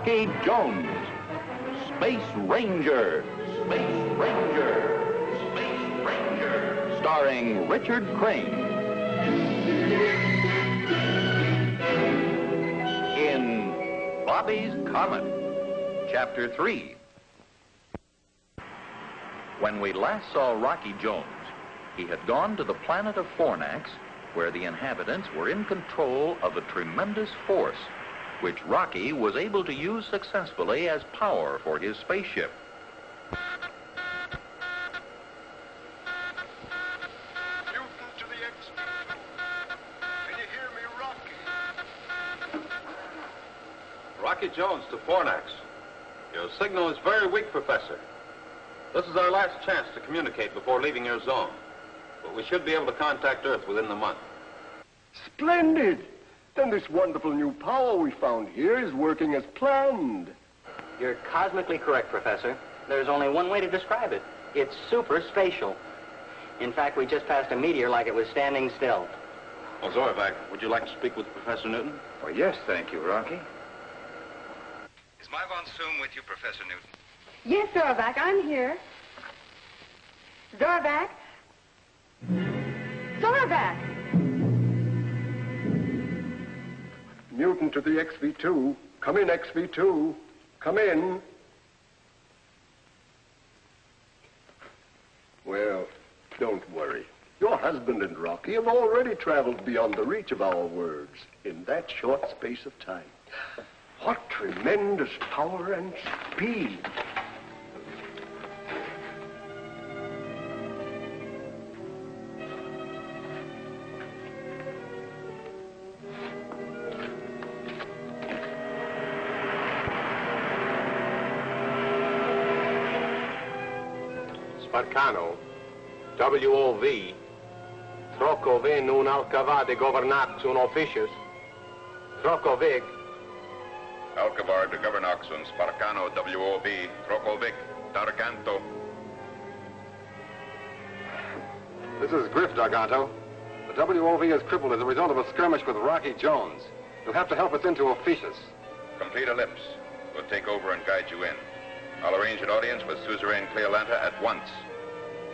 Rocky Jones, Space Ranger, Space Ranger, Space Ranger, starring Richard Crane. In Bobby's Comet, Chapter 3. When we last saw Rocky Jones, he had gone to the planet of Fornax, where the inhabitants were in control of a tremendous force, which Rocky was able to use successfully as power for his spaceship. Newton to the X. Can you hear me, Rocky? Rocky Jones to Fornax. Your signal is very weak, Professor. This is our last chance to communicate before leaving your zone. But we should be able to contact Earth within the month. Splendid! Then this wonderful new power we found here is working as planned. You're cosmically correct, Professor. There's only one way to describe it. It's super spatial. In fact, we just passed a meteor like it was standing still. Well, Zorvac, would you like to speak with Professor Newton? Oh, yes, thank you, Rocky. Is my von Soom with you, Professor Newton? Yes, Zorvac, I'm here. Zorvac? Zorvac! Newton to the XV2. Come in, XV2. Come in. Well, don't worry. Your husband and Rocky have already traveled beyond the reach of our words in that short space of time. What tremendous power and speed. Sparcano, WOV, Trocove nun alcavade governax un officius, Trocovic. Alcavar de Governox un Sparcano WOB, Trokovic, Darganto. This is Griff, Darganto. The WOV is crippled as a result of a skirmish with Rocky Jones. You'll have to help us into Officius. Complete ellipse. We'll take over and guide you in. I'll arrange an audience with Suzerain Cleolanta at once.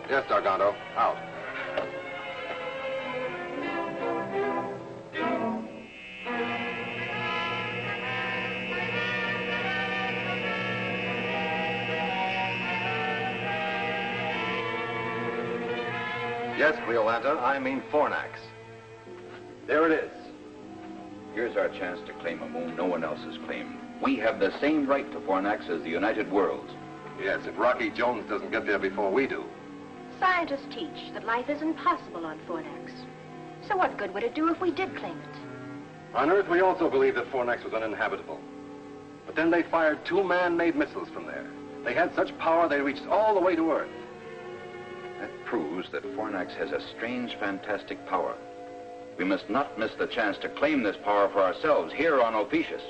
Yes, Darganto. Out. Yes, Cleolanta, I mean Fornax. There it is. Here's our chance to claim a moon no one else has claimed. We have the same right to Fornax as the United Worlds. Yes, if Rocky Jones doesn't get there before we do. Scientists teach that life is impossible on Fornax. So what good would it do if we did claim it? On Earth, we also believed that Fornax was uninhabitable. But then they fired 2 man-made missiles from there. They had such power they reached all the way to Earth. That proves that Fornax has a strange, fantastic power. We must not miss the chance to claim this power for ourselves here on Officius.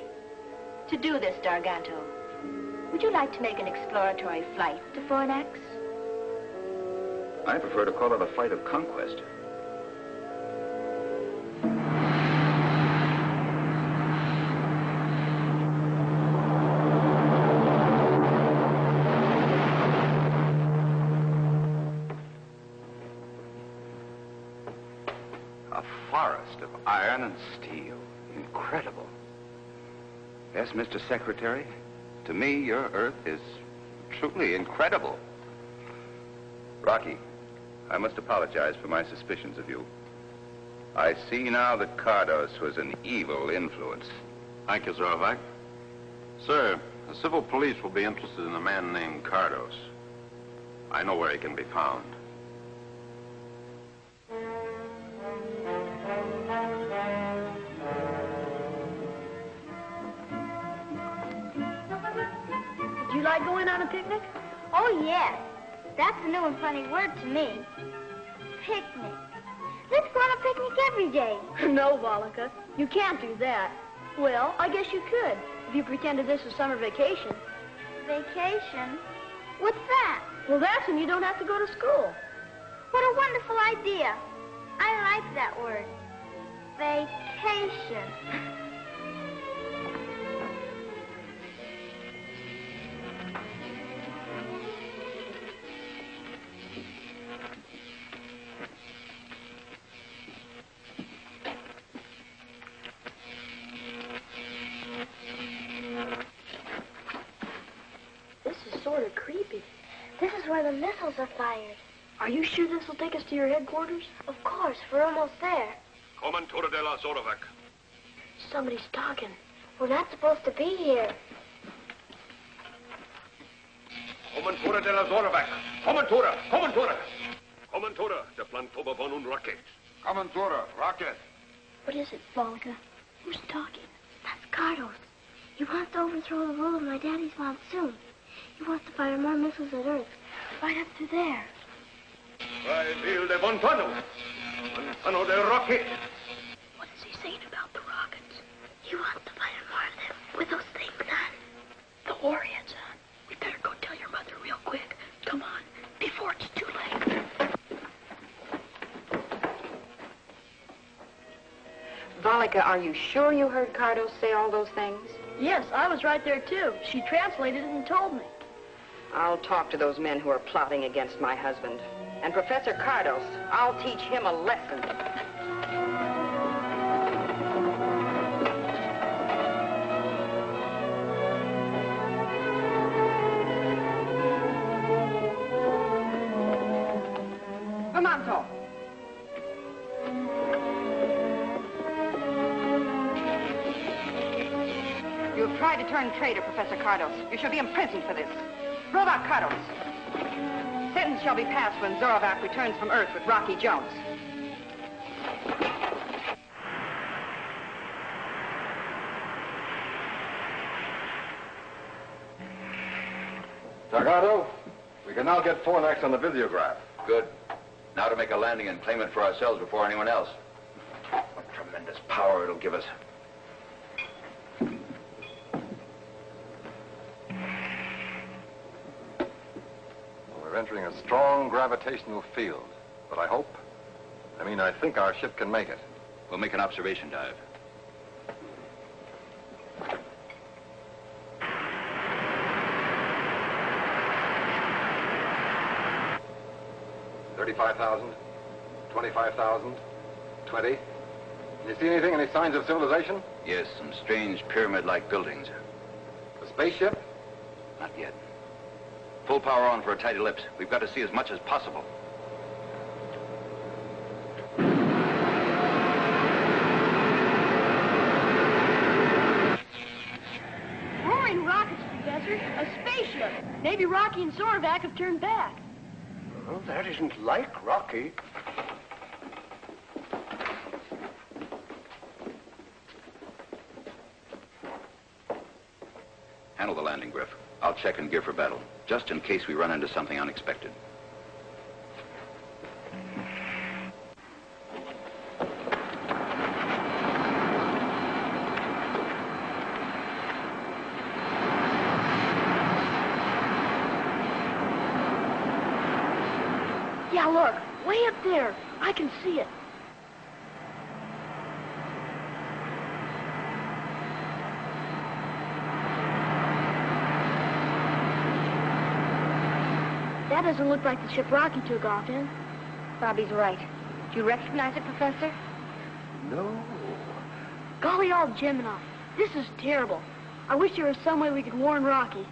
To do this, Darganto, would you like to make an exploratory flight to Fornax? I prefer to call it a flight of conquest. A forest of iron and steel. Incredible. Yes, Mr. Secretary, to me, your Earth is truly incredible. Rocky, I must apologize for my suspicions of you. I see now that Cardos was an evil influence. Thank you, Zorvac. Sir, the civil police will be interested in a man named Cardos. I know where he can be found. Would you like going on a picnic? Oh, yes. That's a new and funny word to me. Picnic. Let's go on a picnic every day. No, Volika, you can't do that. Well, I guess you could, if you pretended this was summer vacation. Vacation? What's that? Well, that's when you don't have to go to school. What a wonderful idea. I like that word. Vacation. missiles are fired. Are you sure this will take us to your headquarters? Of course, we're almost there. Comantura de la Zorovac. Somebody's talking. We're not supposed to be here. Comantura de la Zorovac. Comantura! Comantura! Comantura de Plantoba von un Rocket. Comantura, rocket. What is it, Volga? Who's talking? That's Carlos. He wants to overthrow the rule of my daddy's monsoon. He wants to fire more missiles at Earth. Right up through there. Vil de Montano. Montano de Rocket. What is he saying about the rockets? He wants to fire more of them with those things on. The warhead's on. We better go tell your mother real quick. Come on, before it's too late. Volga, are you sure you heard Cardos say all those things? Yes, I was right there, too. She translated it and told me. I'll talk to those men who are plotting against my husband. And Professor Cardos, I'll teach him a lesson. Vermanto. You've tried to turn traitor, Professor Cardos. You shall be imprisoned for this. Robot Cardos. Sentence shall be passed when Zorovac returns from Earth with Rocky Jones. Dargato, we can now get Fornax on the visiograph. Good. Now to make a landing and claim it for ourselves before anyone else. What tremendous power it'll give us. We're entering a strong gravitational field, but I think our ship can make it. We'll make an observation dive. $35,000, $25,000, $20. You see anything? Any signs of civilization? Yes, some strange pyramid-like buildings. A spaceship? Not yet. Full power on for a tight ellipse. We've got to see as much as possible. Roaring rockets, Professor. A spaceship. Maybe Rocky and Zorovac have turned back. Well, that isn't like Rocky. Handle the landing, Griff. I'll check and gear for battle, just in case we run into something unexpected. Yeah, look, way up there. I can see it. That doesn't look like the ship Rocky took off in. Bobby's right. Do you recognize it, Professor? No. Golly all Gemini. This is terrible. I wish there was some way we could warn Rocky.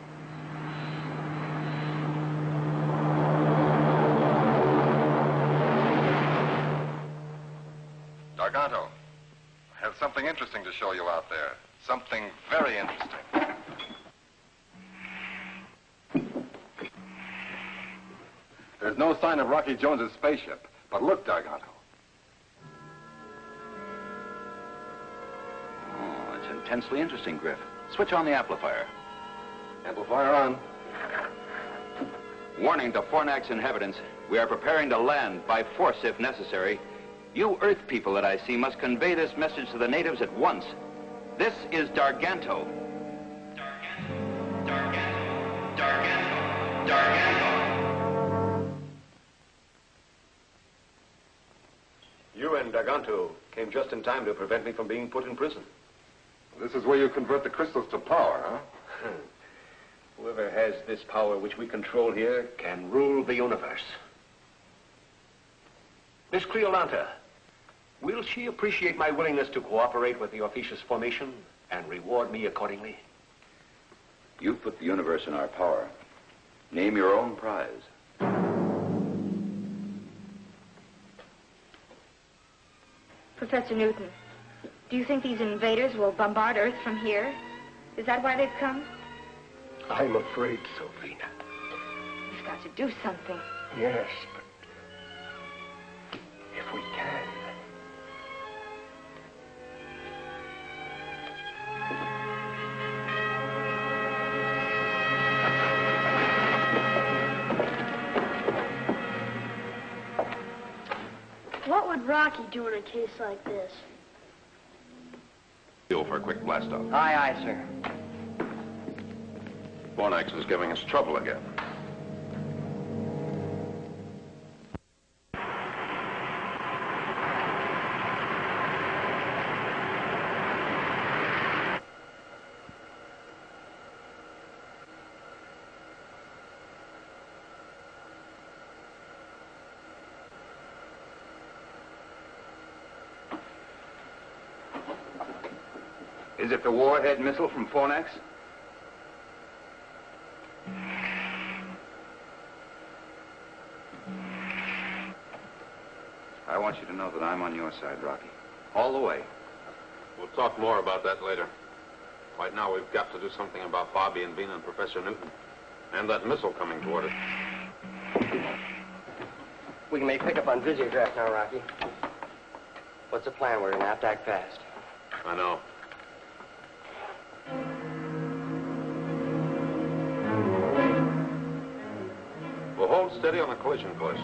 Dargato, I have something interesting to show you out there. Something very interesting. There's no sign of Rocky Jones's spaceship, but look, Dargato. Oh, it's intensely interesting, Griff. Switch on the amplifier. Amplifier on. Warning to Fornax inhabitants, we are preparing to land by force if necessary. You Earth people that I see must convey this message to the natives at once. This is Darganto. Darganto. You and Darganto came just in time to prevent me from being put in prison. This is where you convert the crystals to power, huh? Whoever has this power which we control here can rule the universe. Miss Cleolanta, will she appreciate my willingness to cooperate with the officious formation and reward me accordingly? You've put the universe in our power. Name your own prize. Professor Newton, do you think these invaders will bombard Earth from here? Is that why they've come? I'm afraid so, Vina. We've got to do something. Yes, but if we can. What would Rocky do in a case like this? Fuel for a quick blast-off. Aye, aye, sir. Fornax is giving us trouble again. Is it the warhead missile from Fornax? I want you to know that I'm on your side, Rocky. All the way. We'll talk more about that later. Right now, we've got to do something about Bobby and Vina and Professor Newton. And that missile coming toward us. We can make pickup on Visiograph now, Rocky. What's the plan? We're gonna have to act fast. I know. We'll hold steady on the collision course.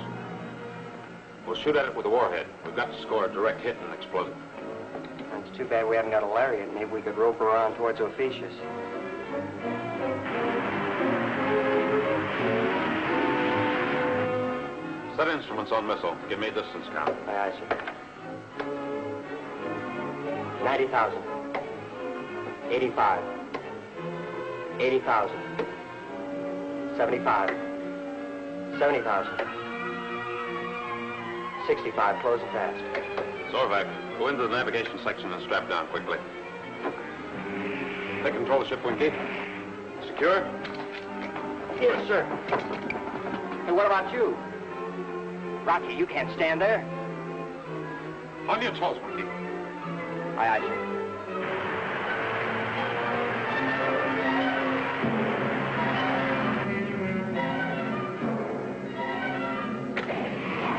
We'll shoot at it with a warhead. We've got to score a direct hit and explode it. It's too bad we haven't got a lariat. Maybe we could rope around towards Ophiuchus. Set instruments on missile. Give me a distance count. Aye, aye, sir. 90,000. 85. 80,000. 75. 70,000. 65, closing fast. Zorvac, go into the navigation section and strap down quickly. Take control of the ship, Winky. Secure? Yes, sir. Hey, what about you? Rocky, you can't stand there. On your toes, Winky. Aye, aye, sir.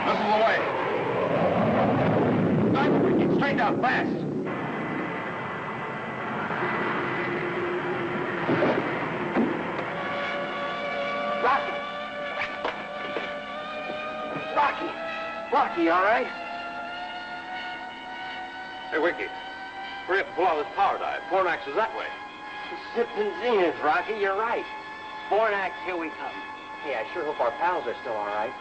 Missile away. Nice, Winky. Straight down, fast. Rocky, all right? Hey, Winky. Hurry up and pull out this power dive. Fornax is that way. Sipping zenith, Rocky, you're right. Fornax, here we come. Hey, I sure hope our pals are still all right.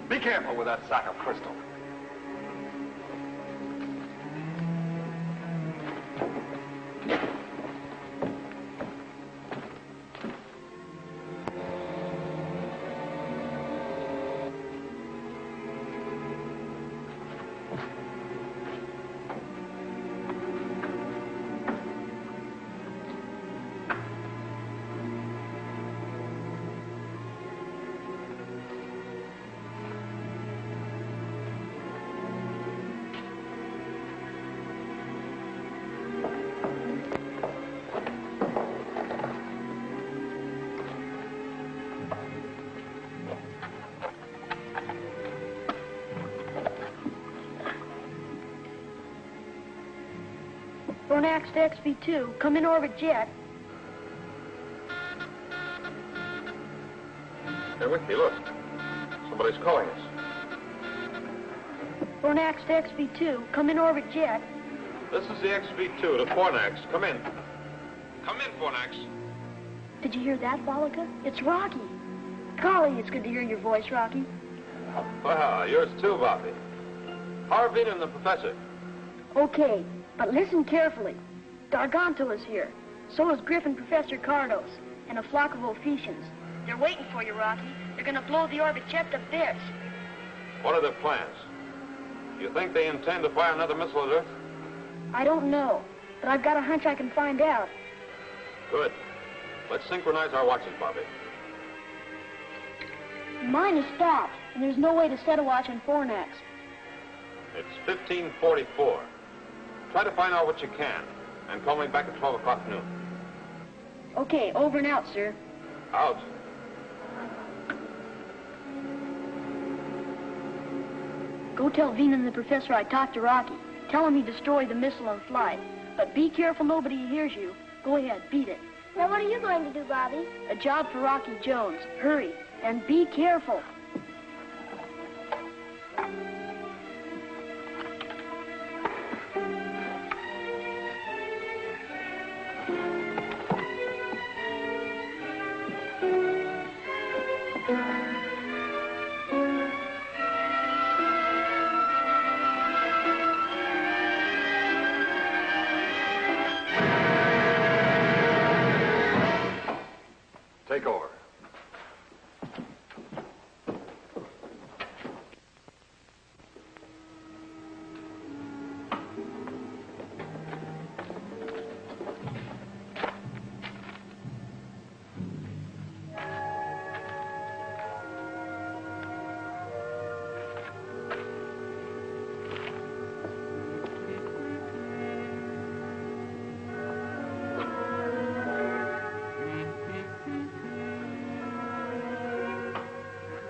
Be careful with that sack of crystal. Fornax to XB2. Come in orbit jet. Hey, Winky, look. Somebody's calling us. Fornax to XB2. Come in orbit jet. This is the XB2 to Fornax. Come in. Come in, Fornax. Did you hear that, Bollica? It's Rocky. Golly, it's good to hear your voice, Rocky. Well, yours too, Bobby. How are Vina and the professor? Okay, but listen carefully. Darganto is here. So is Griff and Professor Cardos, and a flock of Ophiuchans. They're waiting for you, Rocky. They're gonna blow the orbit jet to bits. What are their plans? You think they intend to fire another missile at Earth? I don't know, but I've got a hunch I can find out. Good. Let's synchronize our watches, Bobby. Mine is stopped, and there's no way to set a watch on Fornax. It's 15:44. Try to find out what you can, and call me back at 12 o'clock noon. Okay, over and out, sir. Out. Go tell Vina and the professor I talked to Rocky. Tell him he destroyed the missile on flight. But be careful nobody hears you. Go ahead, beat it. Now what are you going to do, Bobby? A job for Rocky Jones. Hurry, and be careful. Take over.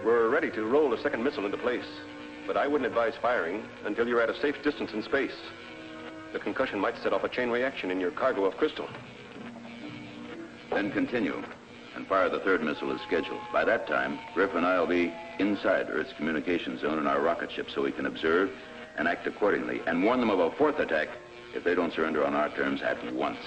We're ready to roll the second missile into place, but I wouldn't advise firing until you're at a safe distance in space. The concussion might set off a chain reaction in your cargo of crystal. Then continue and fire the third missile as scheduled. By that time, Griff and I will be inside Earth's communication zone in our rocket ship so we can observe and act accordingly and warn them of a fourth attack if they don't surrender on our terms at once.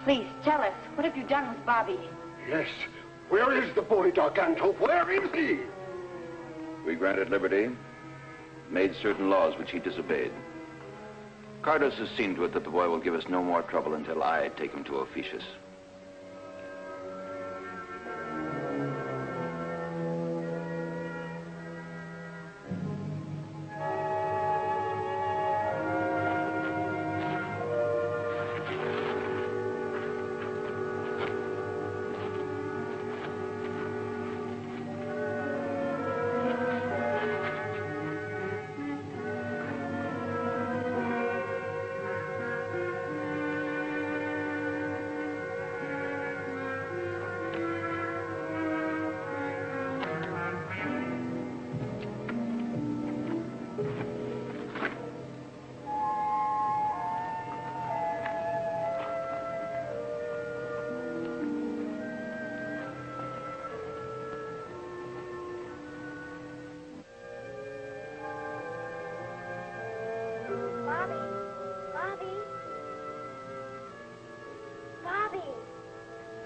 Please, tell us, what have you done with Bobby? Yes. Where is the boy, Garganto? Where is he? We granted liberty, made certain laws which he disobeyed. Cardos has seen to it that the boy will give us no more trouble until I take him to Ophiuchus.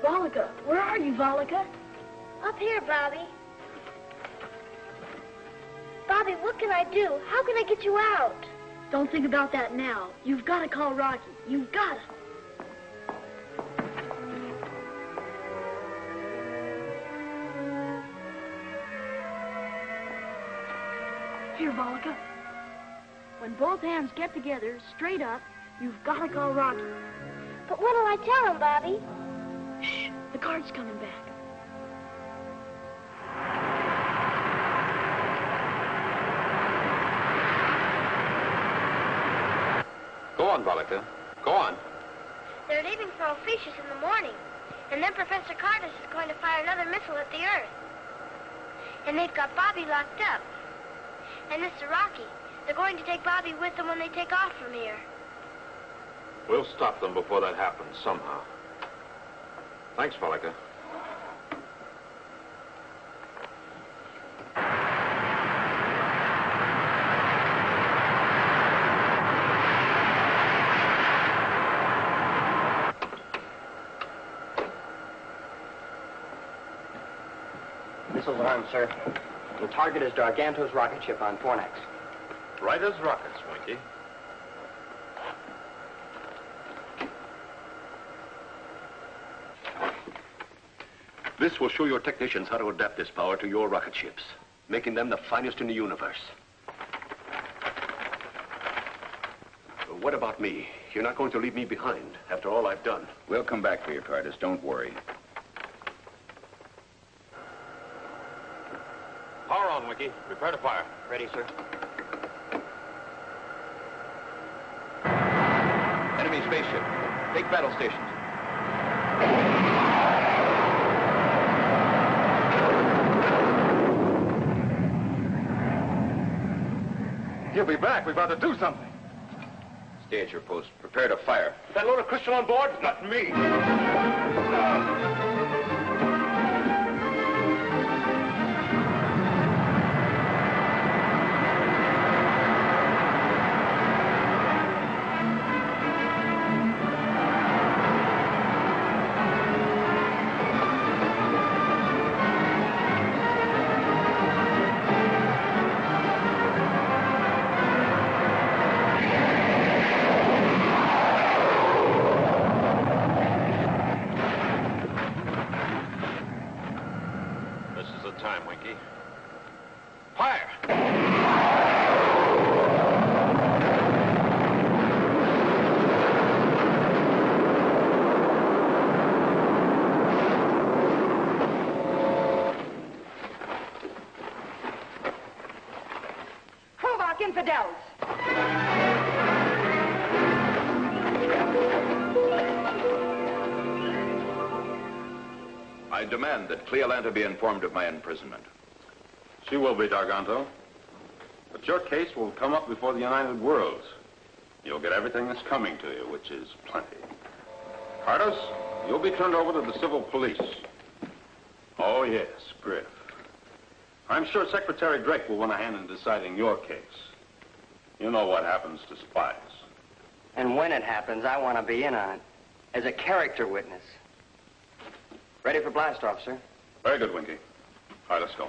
Volika, where are you, Volika? Up here, Bobby. Bobby, what can I do? How can I get you out? Don't think about that now. You've got to call Rocky. You've got to. Here, Volika. When both hands get together, straight up, you've got to call Rocky. But what'll I tell him, Bobby? Shh, the card's coming back. Go on, Volika. Go on. They're leaving for Ophiuchus in the morning. And then Professor Cardos is going to fire another missile at the Earth. And they've got Bobby locked up. And Mr. Rocky, they're going to take Bobby with them when they take off from here. We'll stop them before that happens, somehow. Thanks, Volika. Missiles armed, sir. The target is Garganto's rocket ship on Fornax. Right as rockets, Winky. This will show your technicians how to adapt this power to your rocket ships, making them the finest in the universe. But what about me? You're not going to leave me behind after all I've done. We'll come back for you, Cardis. Don't worry. Power on, Winky. Prepare to fire. Ready, sir. Enemy spaceship. Take battle stations. He'll be back. We've got to do something. Stay at your post. Prepare to fire. That load of crystal on board? Not me. Time, Winky. Fire! Provok infidels! I demand that Cleolanta be informed of my imprisonment. She will be, Garganto. But your case will come up before the United Worlds. You'll get everything that's coming to you, which is plenty. Cardos, you'll be turned over to the civil police. Oh, yes, Griff. I'm sure Secretary Drake will want a hand in deciding your case. You know what happens to spies. And when it happens, I want to be in on it. As a character witness. Ready for blast off, sir. Very good, Winky. All right, let's go.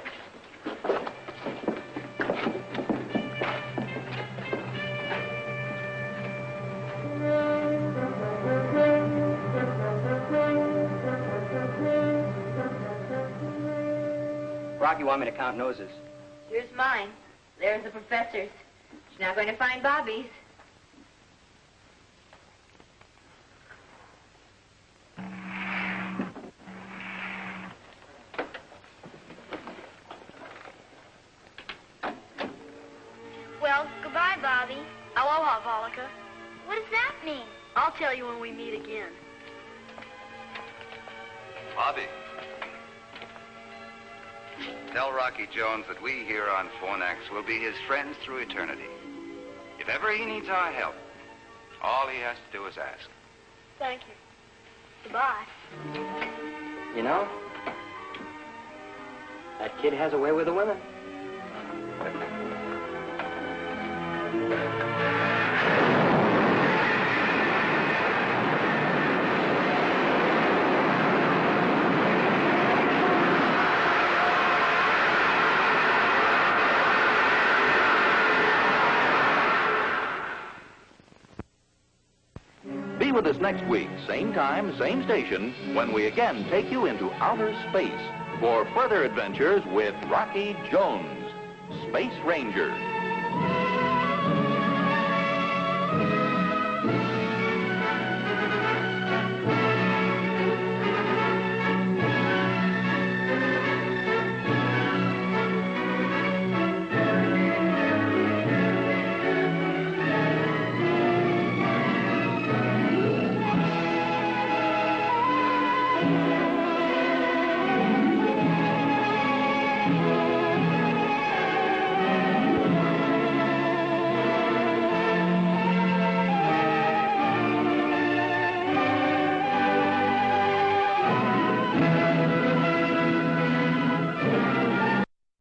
Rock, you want me to count noses? Here's mine. There's the professor's. She's not going to find Bobby's. Well, goodbye, Bobby. Aloha, Volika. What does that mean? I'll tell you when we meet again. Bobby. Tell Rocky Jones that we here on Fornax will be his friends through eternity. If ever he needs our help, all he has to do is ask. Thank you. Goodbye. You know, that kid has a way with the women. Be with us next week, same time, same station, when we again take you into outer space for further adventures with Rocky Jones, Space Ranger.